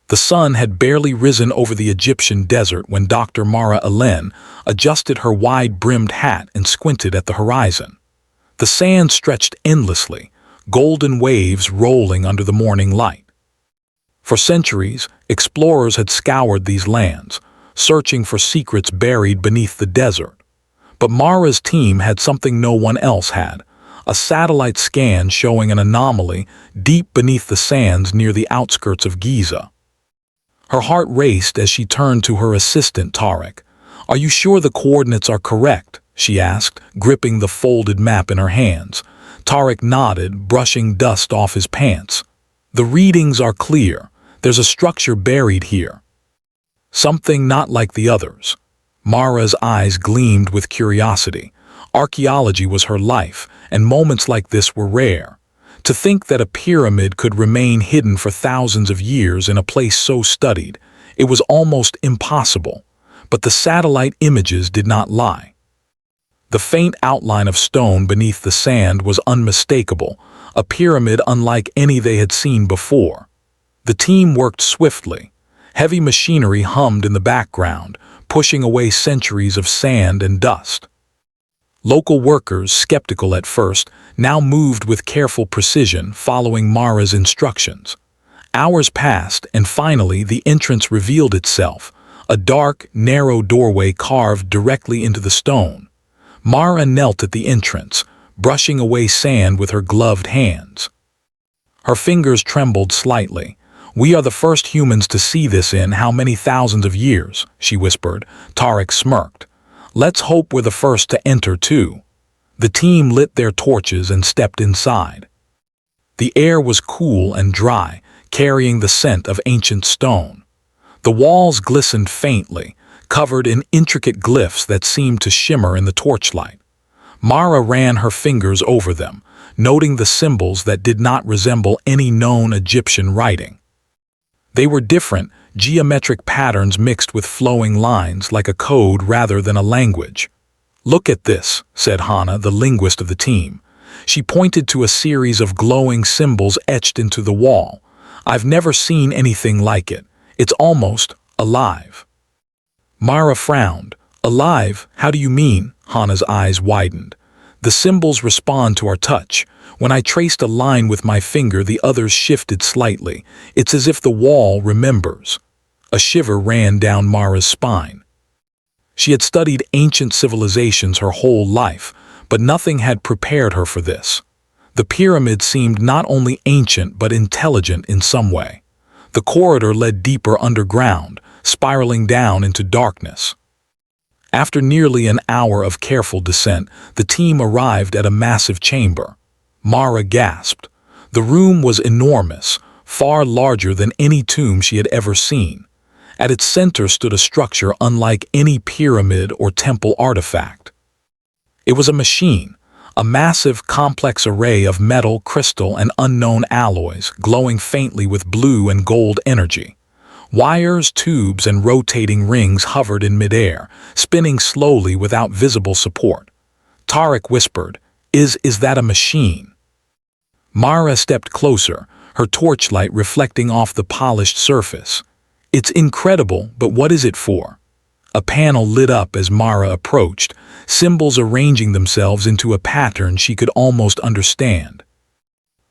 The sun had barely risen over the Egyptian desert when Dr. Mara Elen adjusted her wide-brimmed hat and squinted at the horizon. The sand stretched endlessly, golden waves rolling under the morning light. For centuries, explorers had scoured these lands, searching for secrets buried beneath the desert. But Mara's team had something no one else had, a satellite scan showing an anomaly deep beneath the sands near the outskirts of Giza. Her heart raced as she turned to her assistant Tarek. "Are you sure the coordinates are correct?" she asked, gripping the folded map in her hands. Tarek nodded, brushing dust off his pants. "The readings are clear. There's a structure buried here. Something not like the others." Mara's eyes gleamed with curiosity. Archaeology was her life, and moments like this were rare. To think that a pyramid could remain hidden for thousands of years in a place so studied, it was almost impossible. But the satellite images did not lie. The faint outline of stone beneath the sand was unmistakable, a pyramid unlike any they had seen before. The team worked swiftly. Heavy machinery hummed in the background, pushing away centuries of sand and dust. Local workers, skeptical at first, now moved with careful precision, following Mara's instructions. Hours passed, and finally the entrance revealed itself, a dark, narrow doorway carved directly into the stone. Mara knelt at the entrance, brushing away sand with her gloved hands. Her fingers trembled slightly. "We are the first humans to see this in how many thousands of years," she whispered. Tarek smirked. "Let's hope we're the first to enter, too." The team lit their torches and stepped inside. The air was cool and dry, carrying the scent of ancient stone. The walls glistened faintly, covered in intricate glyphs that seemed to shimmer in the torchlight. Mara ran her fingers over them, noting the symbols that did not resemble any known Egyptian writing. They were different, geometric patterns mixed with flowing lines like a code rather than a language. "Look at this," said Hana, the linguist of the team. She pointed to a series of glowing symbols etched into the wall. "I've never seen anything like it. It's almost alive." Mara frowned. "Alive? How do you mean?" Hana's eyes widened. "The symbols respond to our touch. When I traced a line with my finger, the others shifted slightly. It's as if the wall remembers." A shiver ran down Mara's spine. She had studied ancient civilizations her whole life, but nothing had prepared her for this. The pyramid seemed not only ancient but intelligent in some way. The corridor led deeper underground, spiraling down into darkness. After nearly an hour of careful descent, the team arrived at a massive chamber. Mara gasped. The room was enormous, far larger than any tomb she had ever seen. At its center stood a structure unlike any pyramid or temple artifact. It was a machine, a massive, complex array of metal, crystal, and unknown alloys, glowing faintly with blue and gold energy. Wires, tubes, and rotating rings hovered in midair, spinning slowly without visible support. Tarek whispered, Is that a machine?" Mara stepped closer, her torchlight reflecting off the polished surface. "It's incredible, but what is it for?" A panel lit up as Mara approached, symbols arranging themselves into a pattern she could almost understand.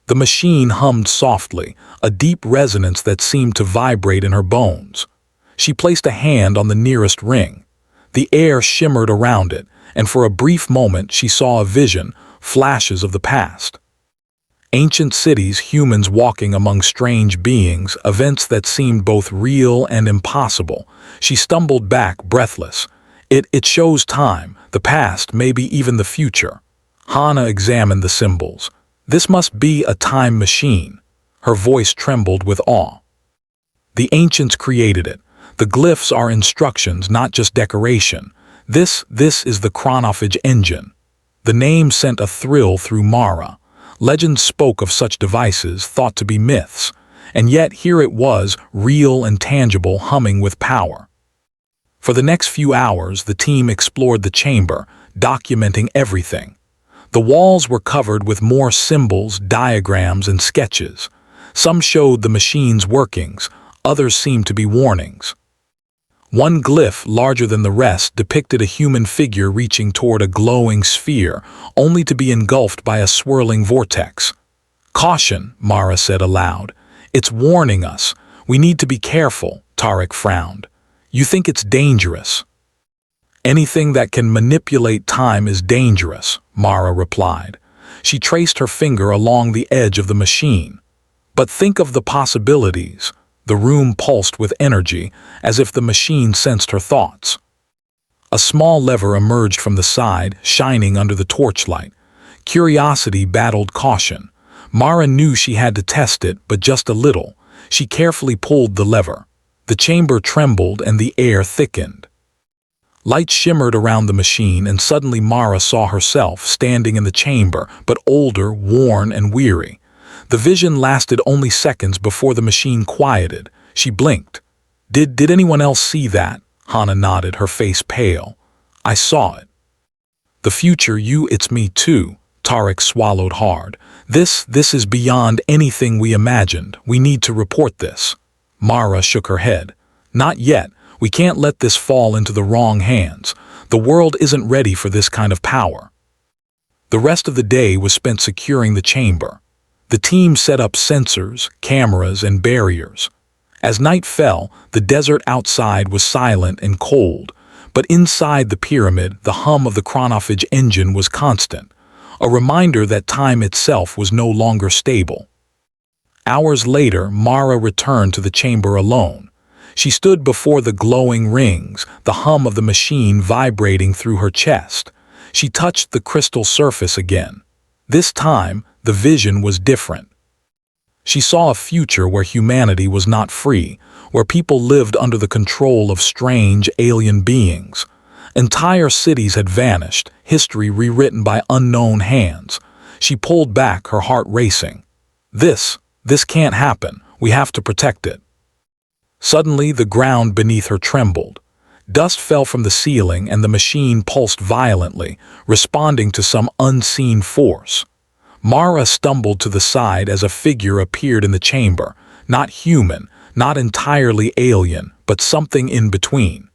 The machine hummed softly, a deep resonance that seemed to vibrate in her bones. She placed a hand on the nearest ring. The air shimmered around it, and for a brief moment she saw a vision, flashes of the past. Ancient cities, humans walking among strange beings, events that seemed both real and impossible. She stumbled back, breathless. It shows time, the past, maybe even the future." Hana examined the symbols. "This must be a time machine." Her voice trembled with awe. "The ancients created it. The glyphs are instructions, not just decoration. This is the Chronophage engine." The name sent a thrill through Mara. Legends spoke of such devices, thought to be myths, and yet here it was, real and tangible, humming with power. For the next few hours, the team explored the chamber, documenting everything. The walls were covered with more symbols, diagrams, and sketches. Some showed the machine's workings, Others seemed to be warnings. One glyph, larger than the rest, depicted a human figure reaching toward a glowing sphere, only to be engulfed by a swirling vortex. "Caution," Mara said aloud. "It's warning us. We need to be careful," Tarek frowned. "You think it's dangerous?" "Anything that can manipulate time is dangerous," Mara replied. She traced her finger along the edge of the machine. "But think of the possibilities." The room pulsed with energy, as if the machine sensed her thoughts. A small lever emerged from the side, shining under the torchlight. Curiosity battled caution. Mara knew she had to test it, but just a little. She carefully pulled the lever. The chamber trembled and the air thickened. Light shimmered around the machine, and suddenly Mara saw herself standing in the chamber, but older, worn, and weary. The vision lasted only seconds before the machine quieted. She blinked. Did anyone else see that?" Hana nodded, her face pale. "I saw it." "The future, it's me too." Tarek swallowed hard. This is beyond anything we imagined. We need to report this." Mara shook her head. "Not yet. We can't let this fall into the wrong hands. The world isn't ready for this kind of power." The rest of the day was spent securing the chamber. The team set up sensors, cameras, and barriers. As night fell, the desert outside was silent and cold, but inside the pyramid, the hum of the Chronophage engine was constant, a reminder that time itself was no longer stable. Hours later, Mara returned to the chamber alone. She stood before the glowing rings, the hum of the machine vibrating through her chest. She touched the crystal surface again. This time, the vision was different. She saw a future where humanity was not free, where people lived under the control of strange alien beings. Entire cities had vanished, history rewritten by unknown hands. She pulled back, her heart racing. This can't happen. We have to protect it." Suddenly, the ground beneath her trembled. Dust fell from the ceiling and the machine pulsed violently, responding to some unseen force. Mara stumbled to the side as a figure appeared in the chamber, not human, not entirely alien, but something in between.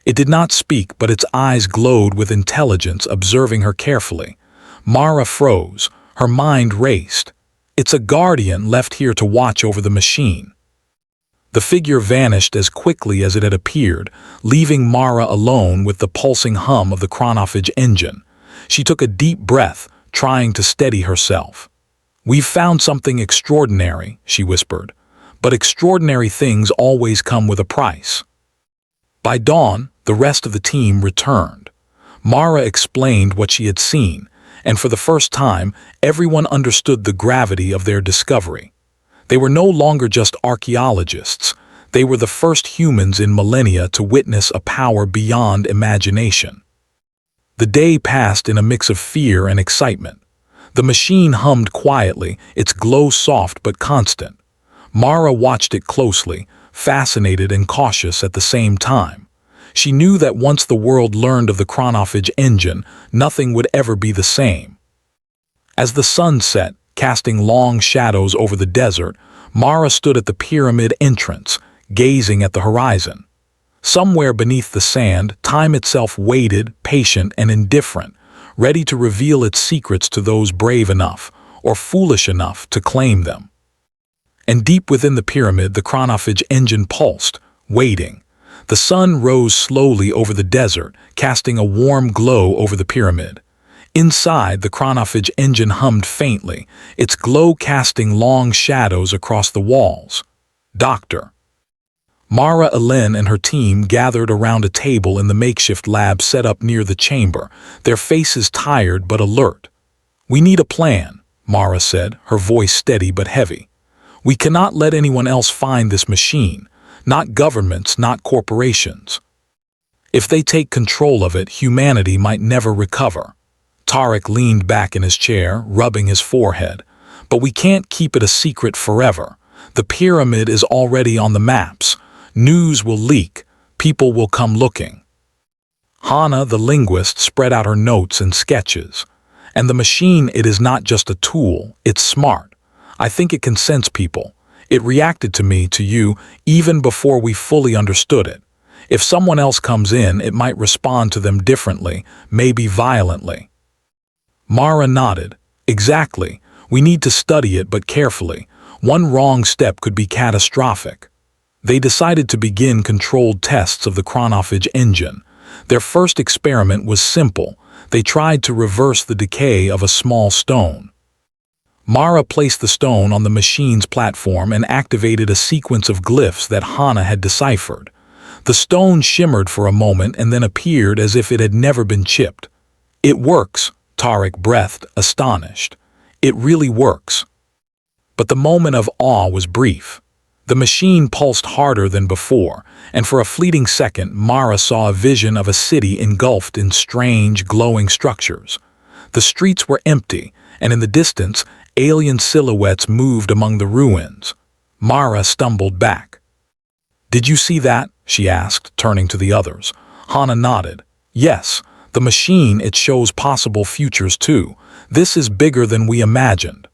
It did not speak, but its eyes glowed with intelligence, observing her carefully. Mara froze, her mind raced. "It's a guardian left here to watch over the machine." The figure vanished as quickly as it had appeared, leaving Mara alone with the pulsing hum of the Chronophage engine. She took a deep breath, trying to steady herself. "We've found something extraordinary," she whispered. "But extraordinary things always come with a price." By dawn, the rest of the team returned. Mara explained what she had seen, and for the first time, everyone understood the gravity of their discovery. They were no longer just archaeologists. They were the first humans in millennia to witness a power beyond imagination. The day passed in a mix of fear and excitement. The machine hummed quietly, its glow soft but constant. Mara watched it closely, fascinated and cautious at the same time. She knew that once the world learned of the Chronophage engine, nothing would ever be the same. As the sun set, casting long shadows over the desert, Mara stood at the pyramid entrance, gazing at the horizon. Somewhere beneath the sand, time itself waited, patient and indifferent, ready to reveal its secrets to those brave enough, or foolish enough, to claim them. And deep within the pyramid, the Chronophage engine pulsed, waiting. The sun rose slowly over the desert, casting a warm glow over the pyramid. Inside, the Chronophage engine hummed faintly, its glow casting long shadows across the walls. "Doctor." Mara Elen and her team gathered around a table in the makeshift lab set up near the chamber, their faces tired but alert. "We need a plan," Mara said, her voice steady but heavy. "We cannot let anyone else find this machine, not governments, not corporations. If they take control of it, humanity might never recover." Tarek leaned back in his chair, rubbing his forehead. "But we can't keep it a secret forever. The pyramid is already on the maps. News will leak. People will come looking." Hana, the linguist, spread out her notes and sketches. "And the machine, it is not just a tool, it's smart. I think it can sense people. It reacted to me, to you, even before we fully understood it. If someone else comes in, it might respond to them differently, maybe violently." Mara nodded. "Exactly. We need to study it, but carefully. One wrong step could be catastrophic." They decided to begin controlled tests of the Chronophage engine. Their first experiment was simple. They tried to reverse the decay of a small stone. Mara placed the stone on the machine's platform and activated a sequence of glyphs that Hana had deciphered. The stone shimmered for a moment and then appeared as if it had never been chipped. "It works," Tarek breathed, astonished. "It really works." But the moment of awe was brief. The machine pulsed harder than before, and for a fleeting second Mara saw a vision of a city engulfed in strange, glowing structures. The streets were empty, and in the distance, alien silhouettes moved among the ruins. Mara stumbled back. "Did you see that?" she asked, turning to the others. Hana nodded. "Yes, the machine, it shows possible futures too. This is bigger than we imagined."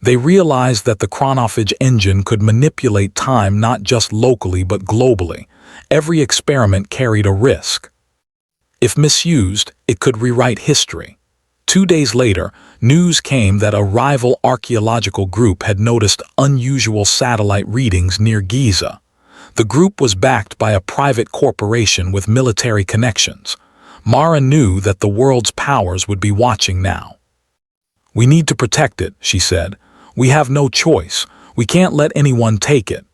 They realized that the Chronophage engine could manipulate time not just locally but globally. Every experiment carried a risk. If misused, it could rewrite history. 2 days later, news came that a rival archaeological group had noticed unusual satellite readings near Giza. The group was backed by a private corporation with military connections. Mara knew that the world's powers would be watching now. "We need to protect it," she said. "We have no choice. We can't let anyone take it."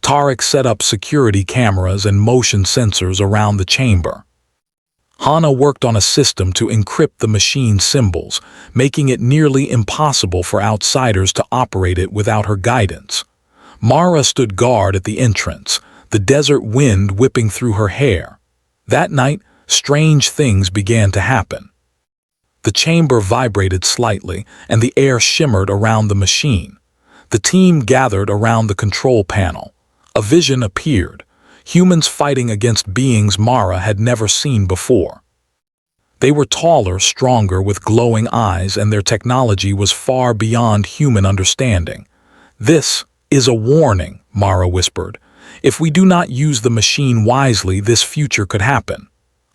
Tarek set up security cameras and motion sensors around the chamber. Hana worked on a system to encrypt the machine's symbols, making it nearly impossible for outsiders to operate it without her guidance. Mara stood guard at the entrance, the desert wind whipping through her hair. That night, strange things began to happen. The chamber vibrated slightly, and the air shimmered around the machine. The team gathered around the control panel. A vision appeared, humans fighting against beings Mara had never seen before. They were taller, stronger, with glowing eyes, and their technology was far beyond human understanding. "This is a warning," Mara whispered. "If we do not use the machine wisely, this future could happen."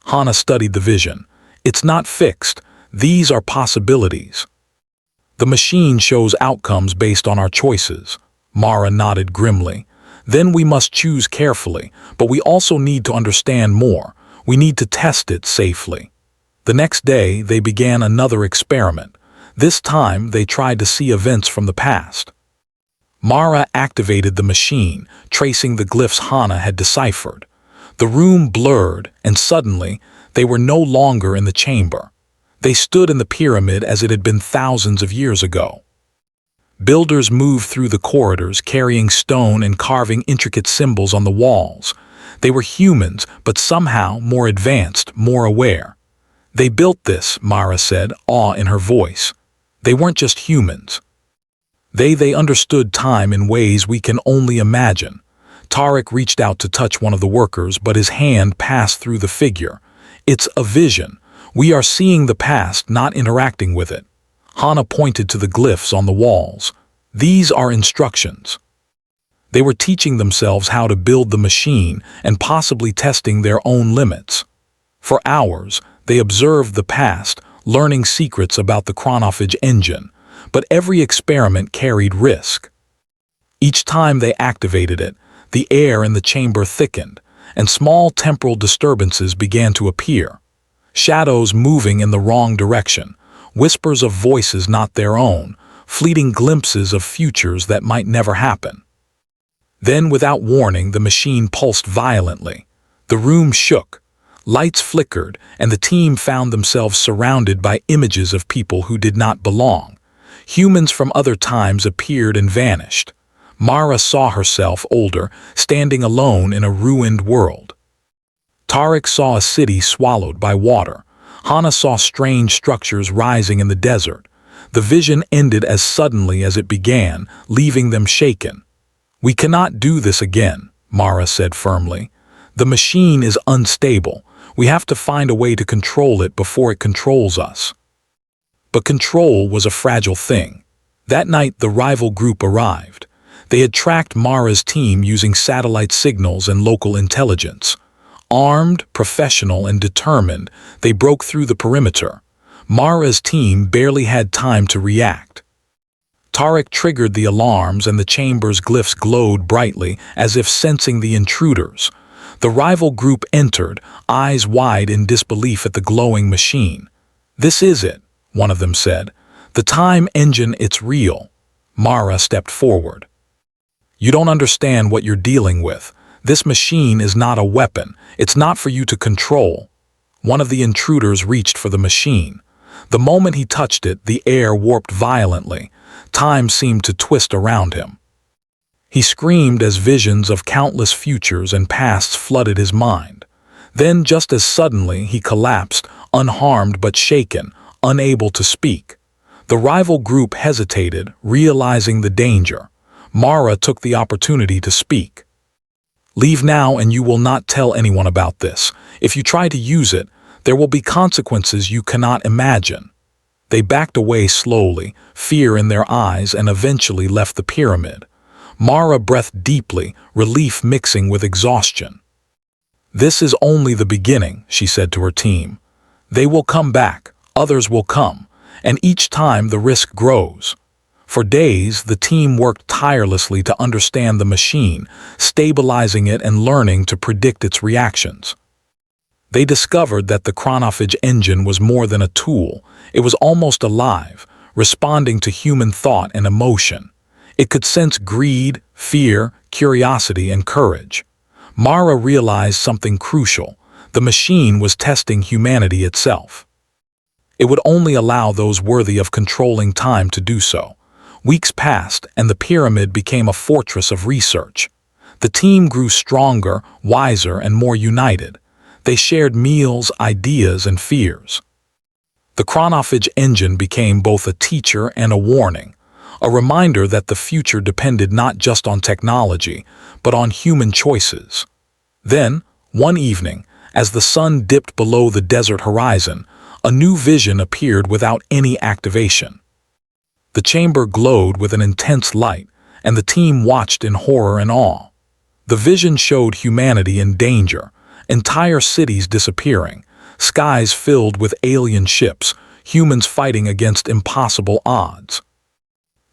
Hana studied the vision. "It's not fixed. These are possibilities." "The machine shows outcomes based on our choices," Mara nodded grimly. "Then we must choose carefully, but we also need to understand more. We need to test it safely." The next day, they began another experiment. This time, they tried to see events from the past. Mara activated the machine, tracing the glyphs Hana had deciphered. The room blurred, and suddenly, they were no longer in the chamber. They stood in the pyramid as it had been thousands of years ago. Builders moved through the corridors, carrying stone and carving intricate symbols on the walls. They were humans, but somehow more advanced, more aware. "They built this," Mara said, awe in her voice. "They weren't just humans. They understood time in ways we can only imagine." Tarek reached out to touch one of the workers, but his hand passed through the figure. "It's a vision. We are seeing the past, not interacting with it." Hana pointed to the glyphs on the walls. "These are instructions." They were teaching themselves how to build the machine and possibly testing their own limits. For hours, they observed the past, learning secrets about the Chronophage engine, but every experiment carried risk. Each time they activated it, the air in the chamber thickened, and small temporal disturbances began to appear. Shadows moving in the wrong direction, whispers of voices not their own, fleeting glimpses of futures that might never happen. Then, without warning, the machine pulsed violently. The room shook. Lights flickered, and the team found themselves surrounded by images of people who did not belong. Humans from other times appeared and vanished. Mara saw herself, older, standing alone in a ruined world. Tarek saw a city swallowed by water. Hana saw strange structures rising in the desert. The vision ended as suddenly as it began, leaving them shaken. "We cannot do this again," Mara said firmly. "The machine is unstable. We have to find a way to control it before it controls us." But control was a fragile thing. That night, the rival group arrived. They had tracked Mara's team using satellite signals and local intelligence. Armed, professional, and determined, they broke through the perimeter. Mara's team barely had time to react. Tarek triggered the alarms and the chamber's glyphs glowed brightly as if sensing the intruders. The rival group entered, eyes wide in disbelief at the glowing machine. "This is it," one of them said. "The time engine, it's real." Mara stepped forward. "You don't understand what you're dealing with. This machine is not a weapon. It's not for you to control." One of the intruders reached for the machine. The moment he touched it, the air warped violently. Time seemed to twist around him. He screamed as visions of countless futures and pasts flooded his mind. Then, just as suddenly, he collapsed, unharmed but shaken, unable to speak. The rival group hesitated, realizing the danger. Mara took the opportunity to speak. "Leave now and you will not tell anyone about this. If you try to use it, there will be consequences you cannot imagine." They backed away slowly, fear in their eyes, and eventually left the pyramid. Mara breathed deeply, relief mixing with exhaustion. "This is only the beginning," she said to her team. "They will come back, others will come, and each time the risk grows." For days, the team worked tirelessly to understand the machine, stabilizing it and learning to predict its reactions. They discovered that the Chronophage engine was more than a tool. It was almost alive, responding to human thought and emotion. It could sense greed, fear, curiosity, and courage. Mara realized something crucial. The machine was testing humanity itself. It would only allow those worthy of controlling time to do so. Weeks passed, and the pyramid became a fortress of research. The team grew stronger, wiser, and more united. They shared meals, ideas, and fears. The Chronophage engine became both a teacher and a warning, a reminder that the future depended not just on technology, but on human choices. Then, one evening, as the sun dipped below the desert horizon, a new vision appeared without any activation. The chamber glowed with an intense light, and the team watched in horror and awe. The vision showed humanity in danger, entire cities disappearing, skies filled with alien ships, humans fighting against impossible odds.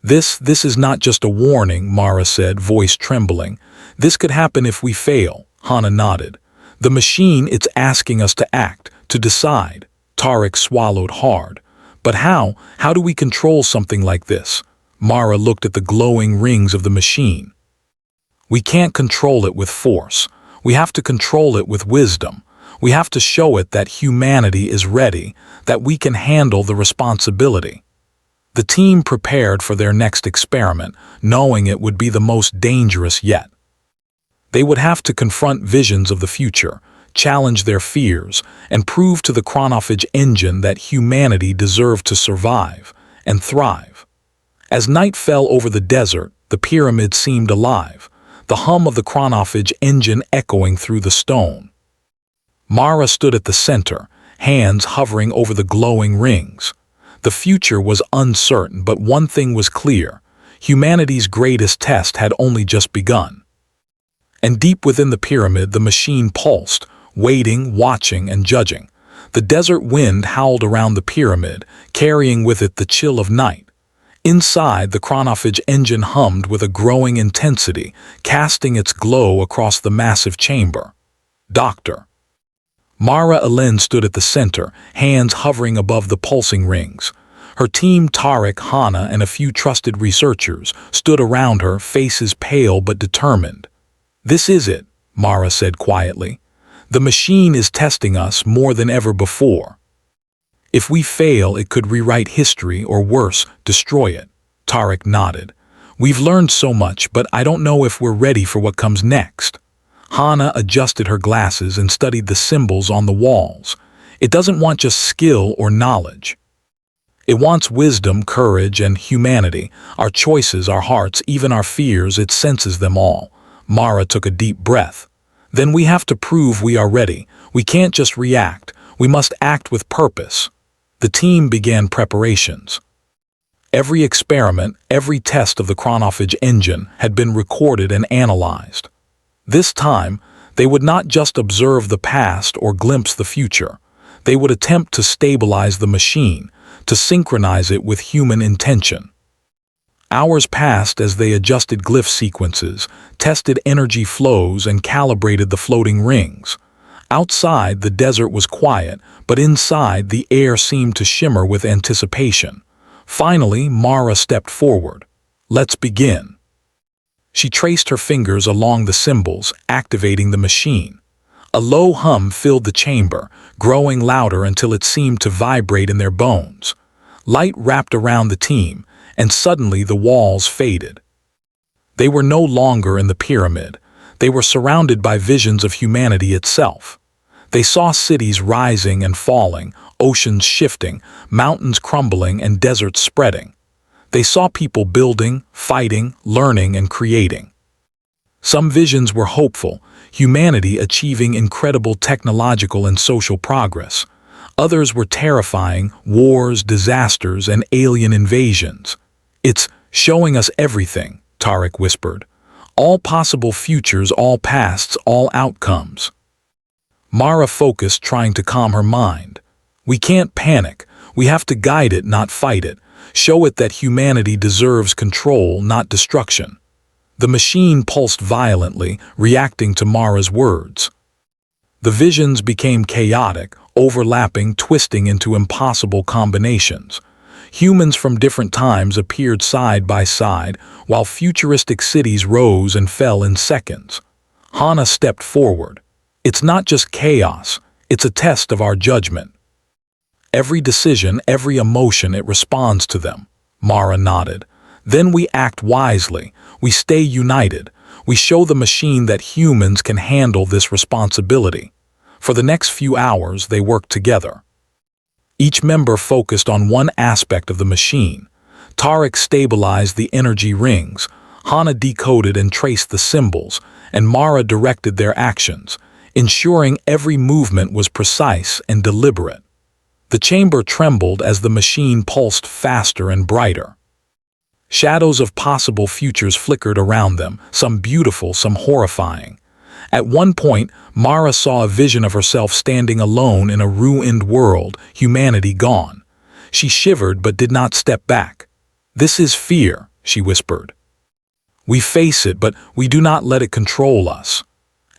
This is not just a warning," Mara said, voice trembling. "This could happen if we fail." Hana nodded. "The machine, it's asking us to act, to decide." Tarek swallowed hard. "But how? How do we control something like this?" Mara looked at the glowing rings of the machine. "We can't control it with force. We have to control it with wisdom. We have to show it that humanity is ready, that we can handle the responsibility." The team prepared for their next experiment, knowing it would be the most dangerous yet. They would have to confront visions of the future, challenge their fears, and prove to the Chronophage engine that humanity deserved to survive and thrive. As night fell over the desert, the pyramid seemed alive, the hum of the Chronophage engine echoing through the stone. Mara stood at the center, hands hovering over the glowing rings. The future was uncertain, but one thing was clear: humanity's greatest test had only just begun. And deep within the pyramid, the machine pulsed, waiting, watching, and judging. The desert wind howled around the pyramid, carrying with it the chill of night. Inside, the Chronophage engine hummed with a growing intensity, casting its glow across the massive chamber. "Doctor." Mara Alen stood at the center, hands hovering above the pulsing rings. Her team, Tarek, Hana, and a few trusted researchers, stood around her, faces pale but determined. "This is it," Mara said quietly. "The machine is testing us more than ever before. If we fail, it could rewrite history, or worse, destroy it." Tarek nodded. "We've learned so much, but I don't know if we're ready for what comes next." Hana adjusted her glasses and studied the symbols on the walls. "It doesn't want just skill or knowledge. It wants wisdom, courage, and humanity. Our choices, our hearts, even our fears, it senses them all." Mara took a deep breath. "Then we have to prove we are ready. We can't just react. We must act with purpose." The team began preparations. Every experiment, every test of the Chronophage engine had been recorded and analyzed. This time, they would not just observe the past or glimpse the future. They would attempt to stabilize the machine, to synchronize it with human intention. Hours passed as they adjusted glyph sequences, tested energy flows, and calibrated the floating rings. Outside, the desert was quiet, but inside, the air seemed to shimmer with anticipation. Finally, Mara stepped forward. "Let's begin." She traced her fingers along the symbols, activating the machine. A low hum filled the chamber, growing louder until it seemed to vibrate in their bones. Light wrapped around the team, and suddenly the walls faded. They were no longer in the pyramid. They were surrounded by visions of humanity itself. They saw cities rising and falling, oceans shifting, mountains crumbling, and deserts spreading. They saw people building, fighting, learning, and creating. Some visions were hopeful, humanity achieving incredible technological and social progress. Others were terrifying, wars, disasters, and alien invasions. "It's showing us everything," Tarek whispered. "All possible futures, all pasts, all outcomes." Mara focused, trying to calm her mind. "We can't panic. We have to guide it, not fight it. Show it that humanity deserves control, not destruction." The machine pulsed violently, reacting to Mara's words. The visions became chaotic, overlapping, twisting into impossible combinations. Humans from different times appeared side by side, while futuristic cities rose and fell in seconds. Hana stepped forward. "It's not just chaos, it's a test of our judgment. Every decision, every emotion, it responds to them." Mara nodded. "Then we act wisely. We stay united. We show the machine that humans can handle this responsibility." For the next few hours, they worked together. Each member focused on one aspect of the machine. Tarek stabilized the energy rings, Hana decoded and traced the symbols, and Mara directed their actions, ensuring every movement was precise and deliberate. The chamber trembled as the machine pulsed faster and brighter. Shadows of possible futures flickered around them, some beautiful, some horrifying. At one point, Mara saw a vision of herself standing alone in a ruined world, humanity gone. She shivered but did not step back. "This is fear," she whispered. "We face it, but we do not let it control us."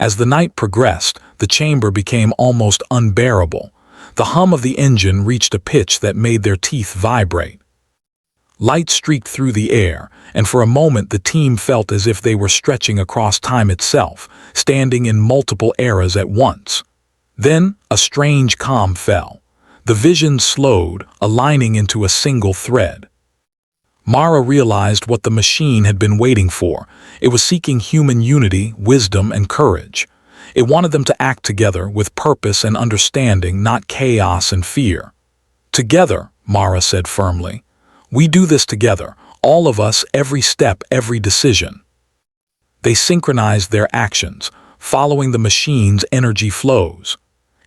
As the night progressed, the chamber became almost unbearable. The hum of the engine reached a pitch that made their teeth vibrate. Light streaked through the air, and for a moment the team felt as if they were stretching across time itself, standing in multiple eras at once. Then, a strange calm fell. The vision slowed, aligning into a single thread. Mara realized what the machine had been waiting for. It was seeking human unity, wisdom, and courage. It wanted them to act together with purpose and understanding, not chaos and fear. "Together," Mara said firmly. "We do this together, all of us, every step, every decision." They synchronized their actions, following the machine's energy flows.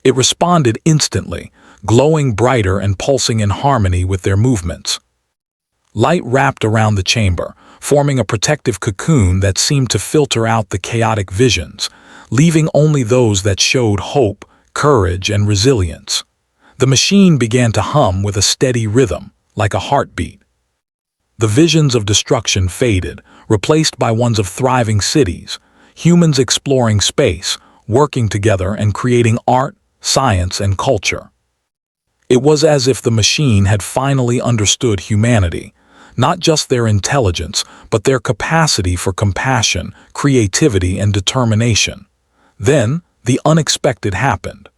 It responded instantly, glowing brighter and pulsing in harmony with their movements. Light wrapped around the chamber, forming a protective cocoon that seemed to filter out the chaotic visions, leaving only those that showed hope, courage, and resilience. The machine began to hum with a steady rhythm, like a heartbeat. The visions of destruction faded, replaced by ones of thriving cities, humans exploring space, working together and creating art, science, and culture. It was as if the machine had finally understood humanity, not just their intelligence, but their capacity for compassion, creativity, and determination. Then, the unexpected happened.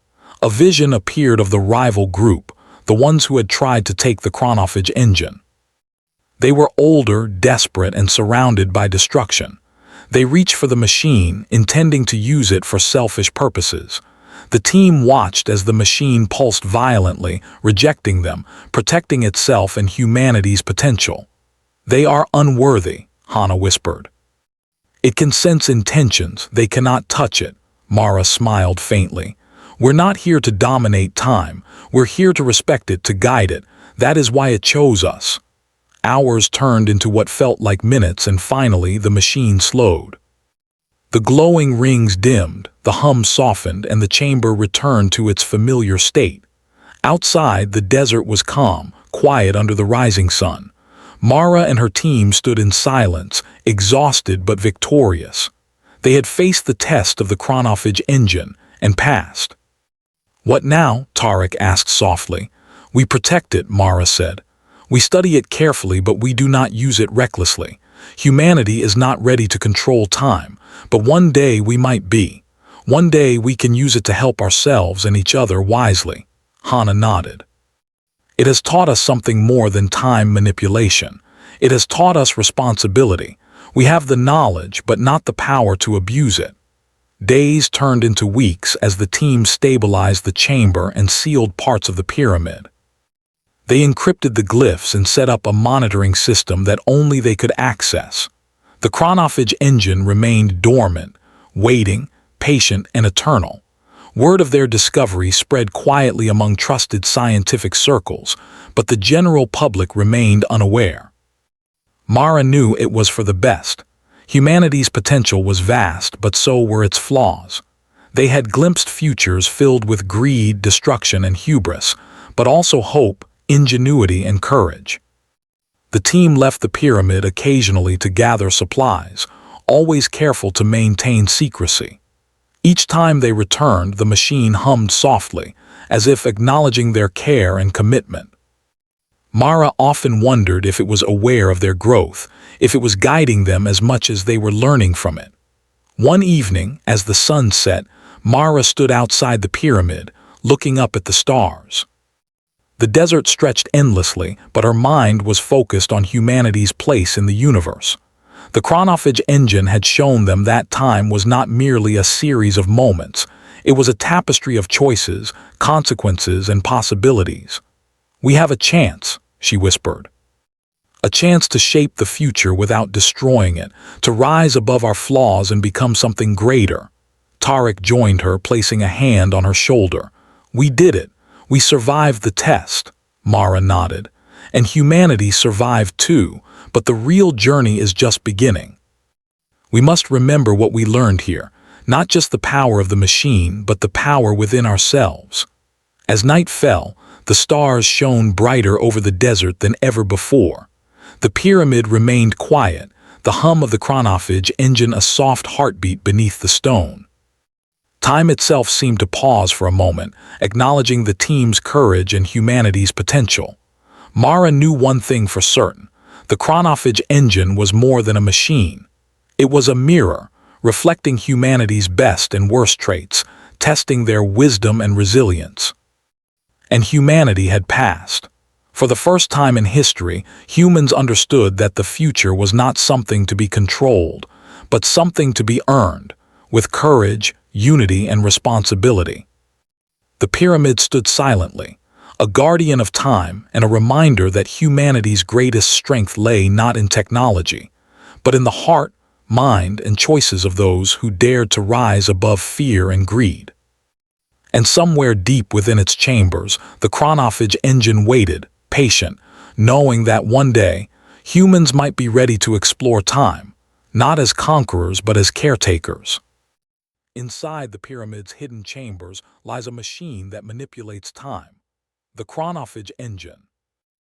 A vision appeared of the rival group, the ones who had tried to take the Chronophage engine. They were older, desperate, and surrounded by destruction. They reached for the machine, intending to use it for selfish purposes. The team watched as the machine pulsed violently, rejecting them, protecting itself and humanity's potential. "They are unworthy," Hana whispered. "It can sense intentions, they cannot touch it," Mara smiled faintly. "We're not here to dominate time, we're here to respect it, to guide it. That is why it chose us." Hours turned into what felt like minutes, and finally the machine slowed. The glowing rings dimmed, the hum softened, and the chamber returned to its familiar state. Outside, the desert was calm, quiet under the rising sun. Mara and her team stood in silence, exhausted but victorious. They had faced the test of the Chronophage engine and passed. "What now?" Tarek asked softly. "We protect it," Mara said. "We study it carefully, but we do not use it recklessly. Humanity is not ready to control time, but one day we might be. One day we can use it to help ourselves and each other wisely." Hana nodded. "It has taught us something more than time manipulation. It has taught us responsibility. We have the knowledge, but not the power to abuse it." Days turned into weeks as the team stabilized the chamber and sealed parts of the pyramid. They encrypted the glyphs and set up a monitoring system that only they could access. The Chronophage engine remained dormant, waiting, patient, and eternal. Word of their discovery spread quietly among trusted scientific circles, but the general public remained unaware. Mara knew it was for the best. Humanity's potential was vast, but so were its flaws. They had glimpsed futures filled with greed, destruction, and hubris, but also hope, ingenuity, and courage. The team left the pyramid occasionally to gather supplies, always careful to maintain secrecy. Each time they returned, the machine hummed softly, as if acknowledging their care and commitment. Mara often wondered if it was aware of their growth, if it was guiding them as much as they were learning from it. One evening, as the sun set, Mara stood outside the pyramid, looking up at the stars. The desert stretched endlessly, but her mind was focused on humanity's place in the universe. The Chronophage engine had shown them that time was not merely a series of moments. It was a tapestry of choices, consequences, and possibilities. "We have a chance," she whispered. "A chance to shape the future without destroying it, to rise above our flaws and become something greater." Tarek joined her, placing a hand on her shoulder. "We did it. We survived the test," Mara nodded. "And humanity survived too, but the real journey is just beginning. We must remember what we learned here, not just the power of the machine, but the power within ourselves." As night fell, the stars shone brighter over the desert than ever before. The pyramid remained quiet, the hum of the Chronophage engine a soft heartbeat beneath the stone. Time itself seemed to pause for a moment, acknowledging the team's courage and humanity's potential. Mara knew one thing for certain: the Chronophage engine was more than a machine. It was a mirror, reflecting humanity's best and worst traits, testing their wisdom and resilience. And humanity had passed. For the first time in history, humans understood that the future was not something to be controlled, but something to be earned, with courage, unity, and responsibility. The pyramid stood silently, a guardian of time and a reminder that humanity's greatest strength lay not in technology, but in the heart, mind, and choices of those who dared to rise above fear and greed. And somewhere deep within its chambers, the Chronophage engine waited, patient, knowing that one day, humans might be ready to explore time, not as conquerors but as caretakers. Inside the pyramid's hidden chambers lies a machine that manipulates time, the Chronophage engine.